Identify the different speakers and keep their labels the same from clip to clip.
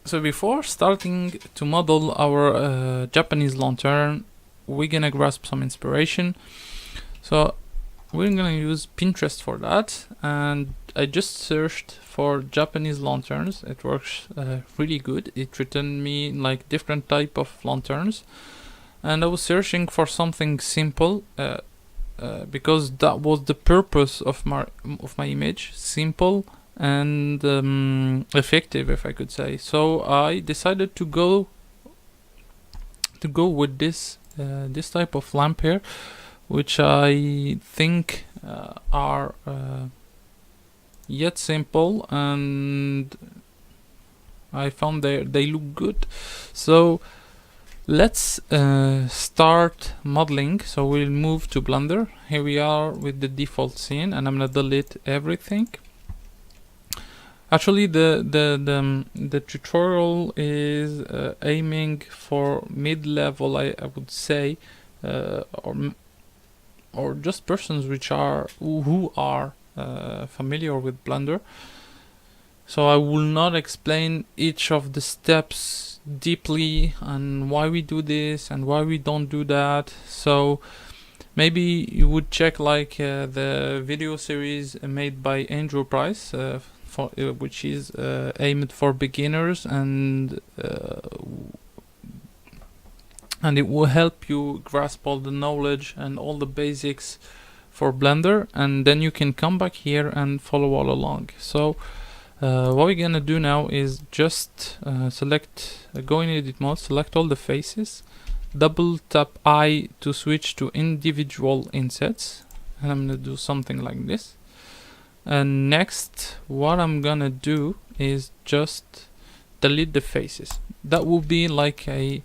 Speaker 1: So before starting to model our Japanese lantern, we're gonna grasp some inspiration. So we're gonna use Pinterest for that, and I just searched for Japanese lanterns. It works really good. It returned me like different type of lanterns, and I was searching for something simple because that was the purpose of my image, simple and effective, if I could say. So I decided to go with this type of lamp here, which I think are yet simple, and I found they look good. So let's start modeling. So we'll move to Blender. Here we are with the default scene, and I'm gonna delete everything. Actually, the tutorial is aiming for mid-level, I would say, or just persons who are familiar with Blender. So I will not explain each of the steps deeply and why we do this and why we don't do that. So maybe you would check like the video series made by Andrew Price, which is aimed for beginners, and it will help you grasp all the knowledge and all the basics for Blender, and then you can come back here and follow all along. So what we're gonna do now is just go in edit mode, select all the faces, double tap I to switch to individual insets, and I'm gonna do something like this. And next, what I'm gonna do is just delete the faces. That will be like a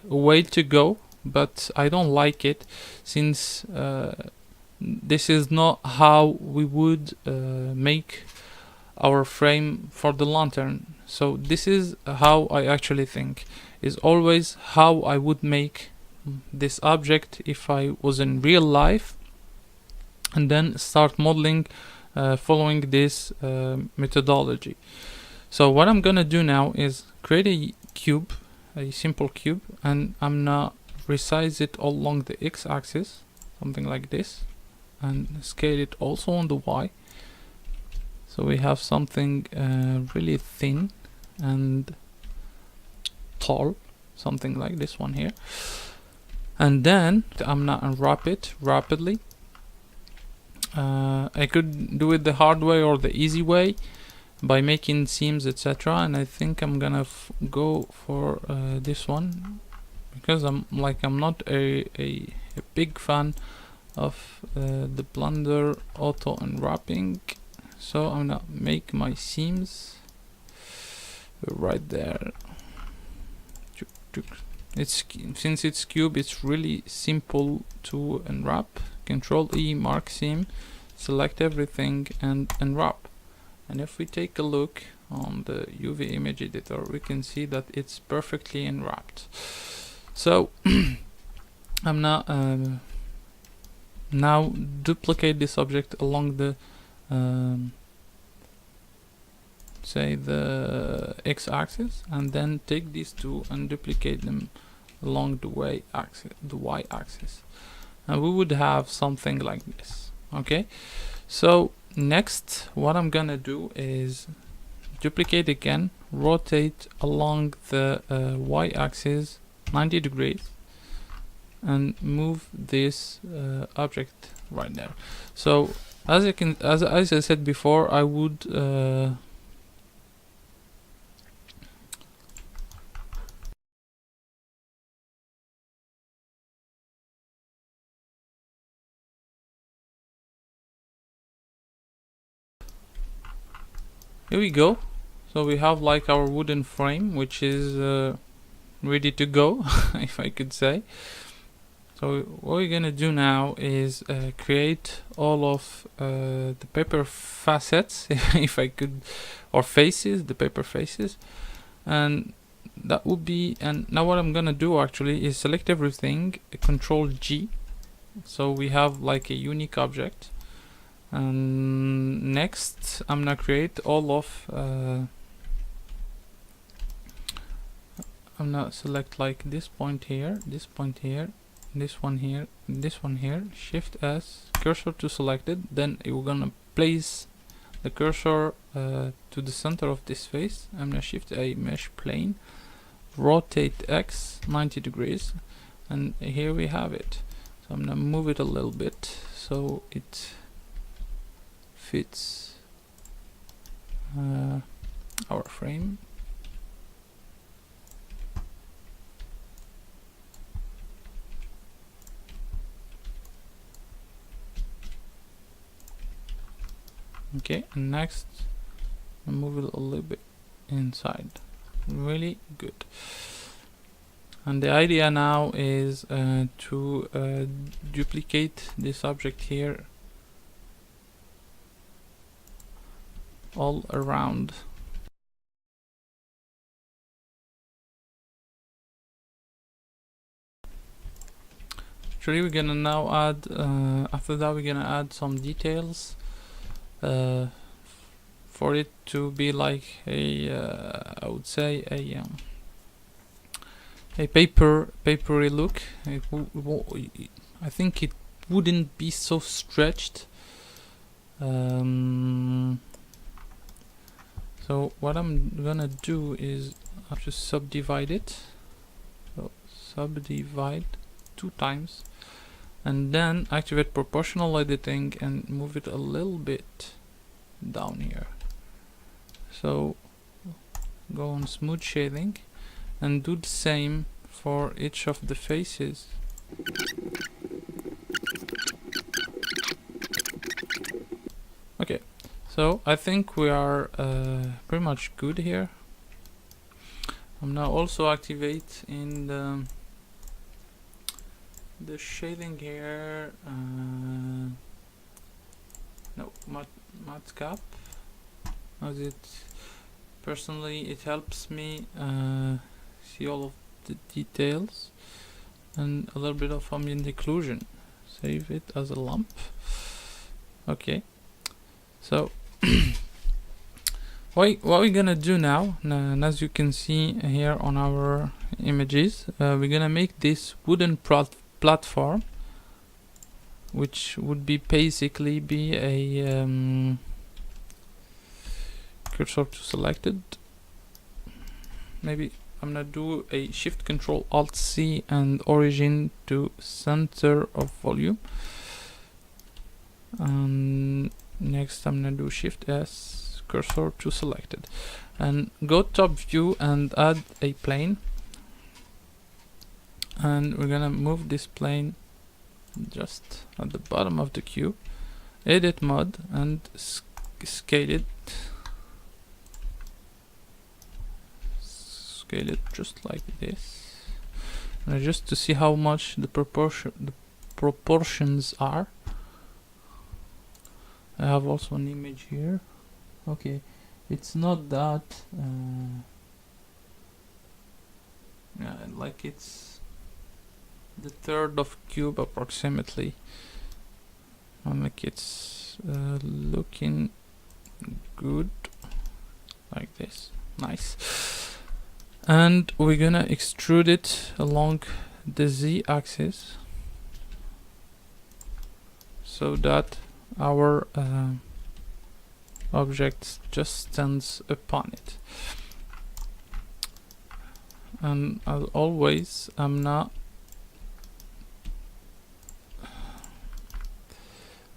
Speaker 1: way to go, but I don't like it, since this is not how we would make our frame for the lantern. So this is how I actually think, is always how I would make this object if I was in real life, and then start modeling following this methodology. So what I'm gonna do now is create a cube, a simple cube, and I'm gonna resize it all along the x-axis, something like this, and scale it also on the y. So we have something really thin and tall, something like this one here. And then I'm gonna unwrap it rapidly. I could do it the hard way or the easy way by making seams, etc. And I think I'm gonna go for this one, because I'm not a big fan of the Blender auto unwrapping. So I'm gonna make my seams right there. Since it's cube, it's really simple to unwrap. Control E, mark seam, select everything and unwrap. And if we take a look on the UV image editor, we can see that it's perfectly unwrapped. So I'm now duplicate this object along the say the x-axis, and then take these two and duplicate them along the y-axis, and we would have something like this. Okay, so next what I'm gonna do is duplicate again, rotate along the y-axis 90 degrees, and move this object right there. So as I said before, I would here we go. So we have like our wooden frame, which is ready to go, if I could say. So what we're gonna do now is create all of the paper facets, if I could, or faces, the paper faces, and that would be. And now what I'm gonna do actually is select everything, Control G, so we have like a unique object. And next I'm gonna create all of I'm gonna select like this point here, this point here, this one here, this one here, Shift S, cursor to selected, then we're gonna place the cursor to the center of this face. I'm gonna shift a mesh plane, rotate X 90 degrees, and here we have it. So I'm gonna move it a little bit so it fits our frame. Okay, and next move it a little bit inside. Really good. And the idea now is to duplicate this object here all around. Actually, we're gonna now add after that we're gonna add some details for it to be like a I would say a papery look. I think it wouldn't be so stretched. So what I'm gonna do is I'll just subdivide it. So subdivide 2 times, and then activate proportional editing and move it a little bit down here. So go on smooth shading and do the same for each of the faces. Okay, so I think we are pretty much good here. I'm now also activate in the shading here, no, matcap, as it personally it helps me see all of the details, and a little bit of ambient occlusion. Save it as a lump. Okay, so what we're gonna do now, and as you can see here on our images, we're gonna make this wooden platform, which would be basically be a cursor to selected. Maybe I'm gonna do a Shift Control Alt C and origin to center of volume. And next I'm gonna do Shift S, cursor to selected, and go top view and add a plane. And we're gonna move this plane just at the bottom of the cube, edit mode, and scale it. Scale it just like this, and just to see how much the proportions are. I have also an image here. Okay, it's not that yeah, like it's the third of cube approximately, and like it's looking good like this. Nice. And we're gonna extrude it along the Z axis so that our object just stands upon it. And as always, I'm gonna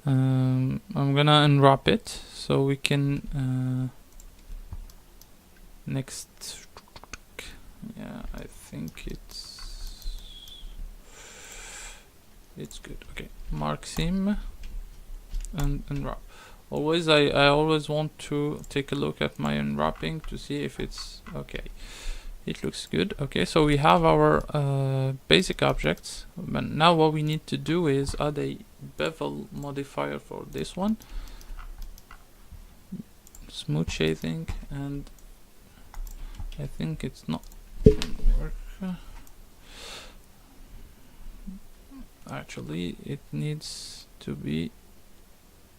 Speaker 1: unwrap it so we can next. Yeah, I think it's good. Okay, mark seam and unwrap. Always, I always want to take a look at my unwrapping to see if it's okay. It looks good. Okay, so we have our basic objects. But now what we need to do is add a bevel modifier for this one. Smooth shading, and I think it's not work. Actually, it needs to be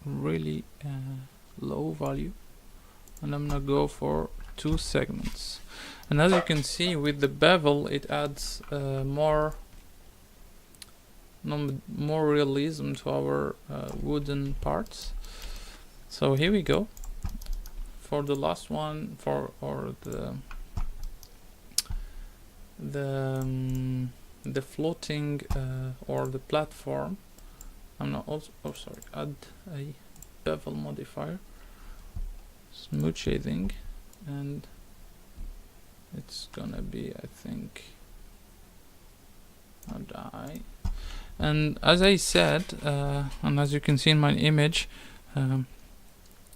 Speaker 1: really low value, and I'm gonna go for 2 segments. And as you can see, with the bevel, it adds more realism to our wooden parts. So here we go. For the last one, the floating or the platform, I'm not also, oh sorry, add a bevel modifier, smooth shading, and it's gonna be, I think, a die. And as I said, and as you can see in my image,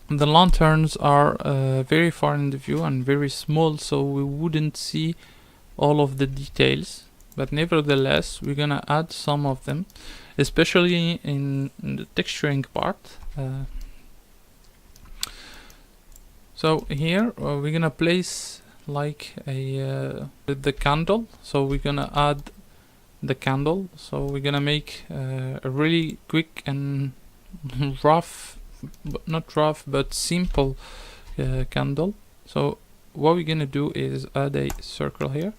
Speaker 1: the lanterns are very far in the view and very small, so we wouldn't see all of the details, but nevertheless we're gonna add some of them, especially in the texturing part. So here we're gonna place like a the candle, so we're gonna add the candle, so we're gonna make a really quick and rough, but not rough but simple candle. So what we're gonna do is add a circle here,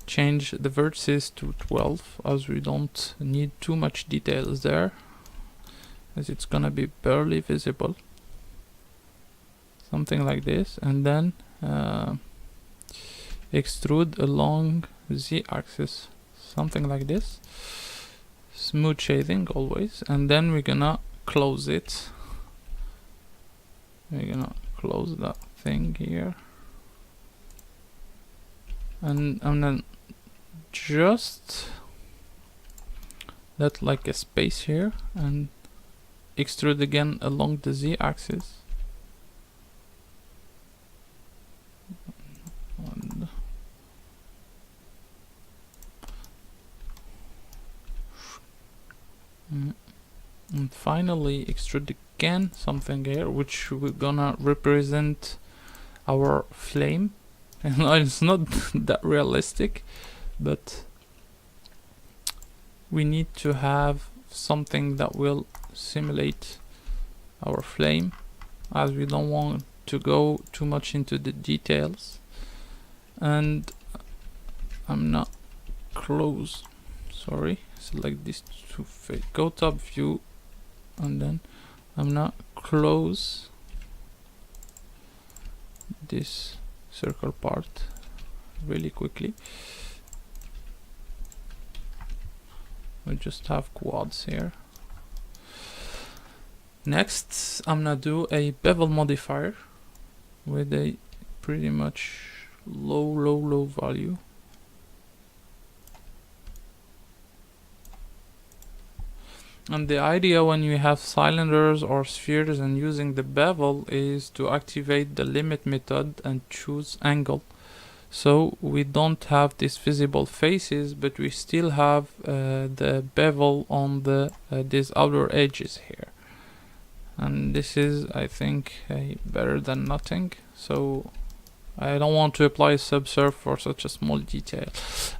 Speaker 1: change the vertices to 12, as we don't need too much details there, as it's gonna be barely visible, something like this. And then extrude along z-axis, something like this, smooth shading always. And then we're gonna close it, we're gonna close that thing here, and then just let like a space here and extrude again along the z-axis. And finally extrude again something here, which we're gonna represent our flame. And it's not that realistic, but we need to have something that will simulate our flame, as we don't want to go too much into the details. And I'm not close, sorry, select this to fit, go top view, and then I'm not close this circle part really quickly. We just have quads here. Next I'm gonna do a bevel modifier with a pretty much low value. And the idea when you have cylinders or spheres and using the bevel is to activate the limit method and choose angle. So we don't have these visible faces, but we still have the bevel on the these outer edges here. And this is, I think, better than nothing. So I don't want to apply subsurf for such a small detail.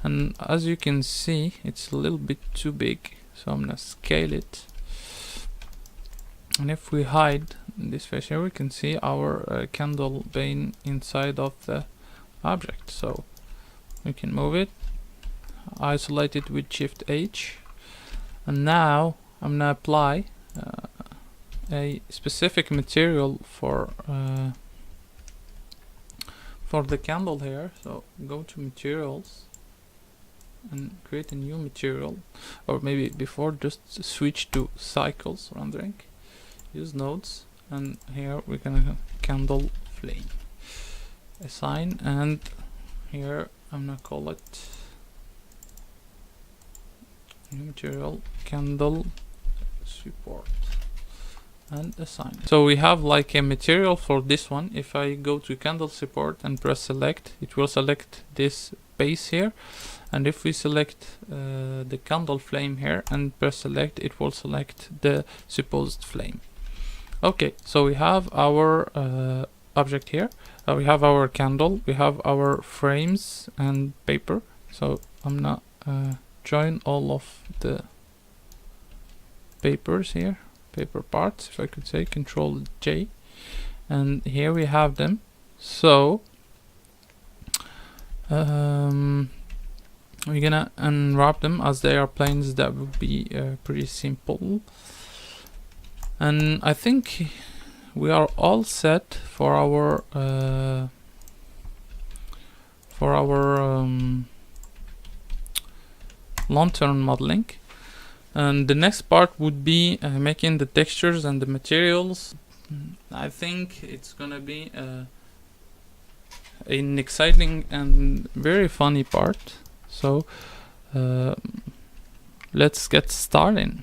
Speaker 1: And as you can see, it's a little bit too big. So I'm gonna scale it, and if we hide this face here, we can see our candle pane inside of the object. So we can move it, isolate it with Shift H, and now I'm gonna apply a specific material for the candle here. So go to materials and create a new material, or maybe before just switch to cycles rendering, use nodes, and here we're gonna candle flame, assign, and here I'm gonna call it new material candle support and assign. So we have like a material for this one. If I go to candle support and press select, it will select this base here. And if we select the candle flame here and press select, it will select the supposed flame. Okay, so we have our object here. We have our candle, we have our frames and paper. So I'm gonna join all of the papers here, paper parts, if I could say, Control J. And here we have them. So we're gonna unwrap them as they are planes. That would be pretty simple, and I think we are all set for our long-term modeling. And the next part would be making the textures and the materials. I think it's gonna be an exciting and very funny part. So let's get started.